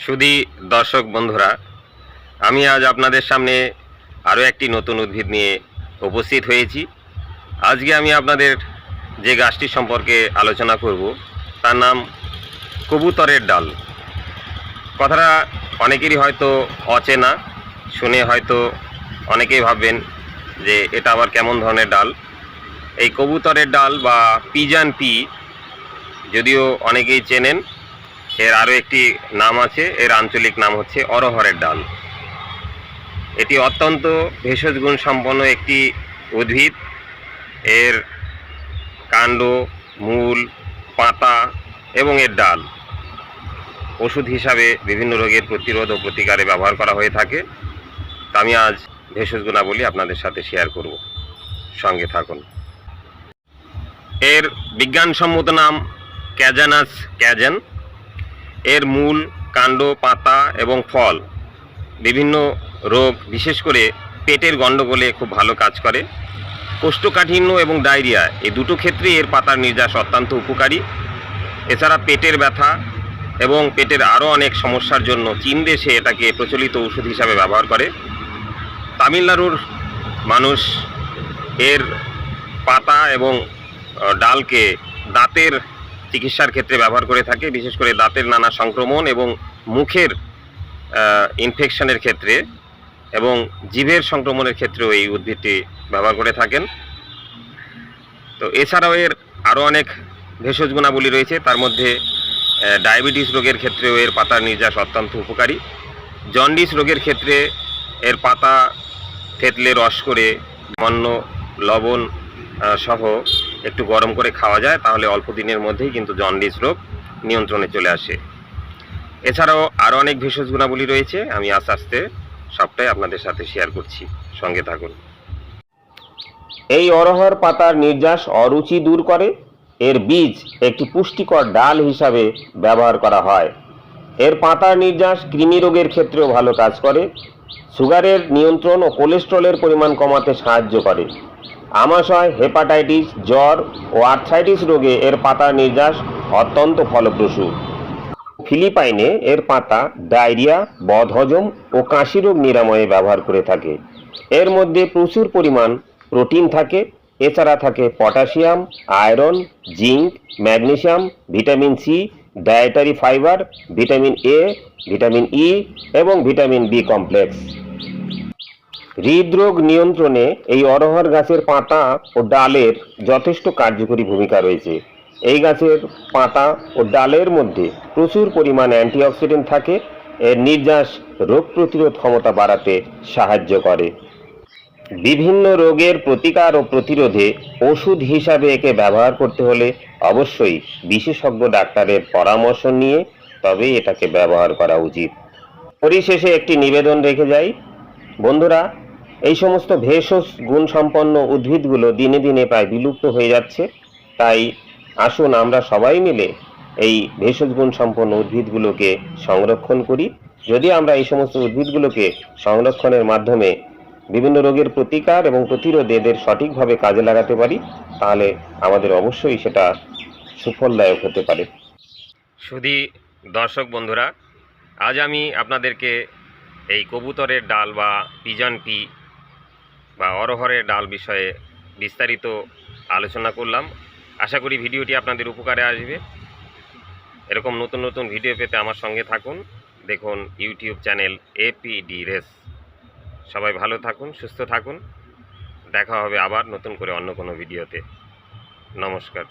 সুধী দর্শক বন্ধুরা, আমি আজ আপনাদের সামনে আরও একটি নতুন উদ্ভিদ নিয়ে উপস্থিত হয়েছি। আজকে আমি আপনাদের যে গাছটি সম্পর্কে আলোচনা করব তার নাম কবুতরের ডাল। কথাটা অনেকেরই হয়তো অচেনা, শুনে হয়তো অনেকেই ভাববেন যে এটা আবার কেমন ধরনের ডাল। এই কবুতরের ডাল বা পিজান পি যদিও অনেকেই চেনেন, এর আরও একটি নাম আছে, এর আঞ্চলিক নাম হচ্ছে অরহরের ডাল। এটি অত্যন্ত ভেষজ গুণ সম্পন্ন একটি উদ্ভিদ। এর কাণ্ড, মূল, পাতা এবং এর ডাল ওষুধ হিসাবে বিভিন্ন রোগের প্রতিরোধ ও প্রতিকারে ব্যবহার করা হয়ে থাকে। আমি আজ ভেষজ গুণাবলী আপনাদের সাথে শেয়ার করব, সঙ্গে থাকুন। এর বিজ্ঞানসম্মত নাম ক্যাজানাস ক্যাজেন। এর মূল, কাণ্ড, পাতা এবং ফল বিভিন্ন রোগ, বিশেষ করে পেটের গণ্ডগোলে খুব ভালো কাজ করে। কোষ্ঠকাঠিন্য এবং ডায়রিয়া এই দুটো ক্ষেত্রেই এর পাতার নির্যাস অত্যন্ত উপকারী। এছাড়া পেটের ব্যথা এবং পেটের আরও অনেক সমস্যার জন্য চীন দেশে এটাকে প্রচলিত ওষুধ হিসাবে ব্যবহার করে। তামিলনাড়ুর মানুষ এর পাতা এবং ডালকে দাঁতের চিকিৎসার ক্ষেত্রে ব্যবহার করে থাকে, বিশেষ করে দাঁতের নানা সংক্রমণ এবং মুখের ইনফেকশনের ক্ষেত্রে এবং জিভের সংক্রমণের ক্ষেত্রেও এই উদ্ভিদটি ব্যবহার করে থাকেন। তো এছাড়াও এর আরও অনেক ভেষজ গুণাবলী রয়েছে, তার মধ্যে ডায়াবেটিস রোগের ক্ষেত্রেও এর পাতার নির্যাস অত্যন্ত উপকারী। জন্ডিস রোগের ক্ষেত্রে এর পাতা থেতলে রস করে সামান্য লবণ সহ একটু গরম করে খাওয়া যায়, তাহলে অল্প দিনের মধ্যেই কিন্তু জন্ডিস রোগ নিয়ন্ত্রণে চলে আসে। এছাড়াও আরও অনেক ভেষজ গুণাবলী রয়েছে, আমি আস্তে আস্তে সবটাই আপনাদের সাথে শেয়ার করছি, সঙ্গে থাকুন। এই অরহর পাতার নির্যাস অরুচি দূর করে। এর বীজ একটি পুষ্টিকর ডাল হিসাবে ব্যবহার করা হয়। এর পাতার নির্যাস কৃমি রোগের ক্ষেত্রেও ভালো কাজ করে। সুগারের নিয়ন্ত্রণ ও কোলেস্টেরলের পরিমাণ কমাতে সাহায্য করে। আমাশয়, হেপাটাইটিস, জ্বর ও আর্থ্রাইটিস রোগে এর পাতার নির্যাস অত্যন্ত ফলপ্রসূ। ফিলিপাইনে এর পাতা ডায়রিয়া, বদহজম ও কাশি রোগ নিরাময়ে ব্যবহার করে থাকে। এর মধ্যে প্রচুর পরিমাণ প্রোটিন থাকে। এছাড়া থাকে potassium, iron, zinc, magnesium, vitamin C, dietary fibre, vitamin A, vitamin E এবং ভিটামিন বি কমপ্লেক্স। হৃদরোগ নিয়ন্ত্রণে এই অরহর গাছের পাতা ও ডালের যথেষ্ট কার্যকরী ভূমিকা রয়েছে। এই গাছের পাতা ও ডালের মধ্যে প্রচুর পরিমাণ অ্যান্টিঅক্সিডেন্ট থাকে। এর নির্যাস রোগ প্রতিরোধ ক্ষমতা বাড়াতে সাহায্য করে। বিভিন্ন রোগের প্রতিকার ও প্রতিরোধে ওষুধ হিসাবে একে ব্যবহার করতে হলে অবশ্যই বিশেষজ্ঞ ডাক্তারের পরামর্শ নিয়ে তবেই এটাকে ব্যবহার করা উচিত। পরিশেষে একটি নিবেদন রেখে যাই, বন্ধুরা, এই সমস্ত ভেষজ গুণসম্পন্ন উদ্ভিদগুলো দিনে দিনে প্রায় বিলুপ্ত হয়ে যাচ্ছে। তাই আসুন আমরা সবাই মিলে এই ভেষজ গুণসম্পন্ন উদ্ভিদগুলোকে সংরক্ষণ করি। যদি আমরা এই সমস্ত উদ্ভিদগুলোকে সংরক্ষণের মাধ্যমে বিভিন্ন রোগের প্রতিকার এবং প্রতিরোধে এদের সঠিকভাবে কাজে লাগাতে পারি, তাহলে আমাদের অবশ্যই সেটা সুফলদায়ক হতে পারে। শুধু দর্শক বন্ধুরা, আজ আমি আপনাদেরকে এই কবুতরের ডাল বা পিজন পি বা অরহরের ডাল বিষয়ে বিস্তারিত আলোচনা করলাম। আশা করি ভিডিওটি আপনাদের উপকারে আসবে। এরকম নতুন নতুন ভিডিও পেতে আমার সঙ্গে থাকুন। দেখুন ইউটিউব চ্যানেল এপিডি রেস। সবাই ভালো থাকুন, সুস্থ থাকুন। দেখা হবে আবার নতুন করে অন্য কোনো ভিডিওতে। নমস্কার।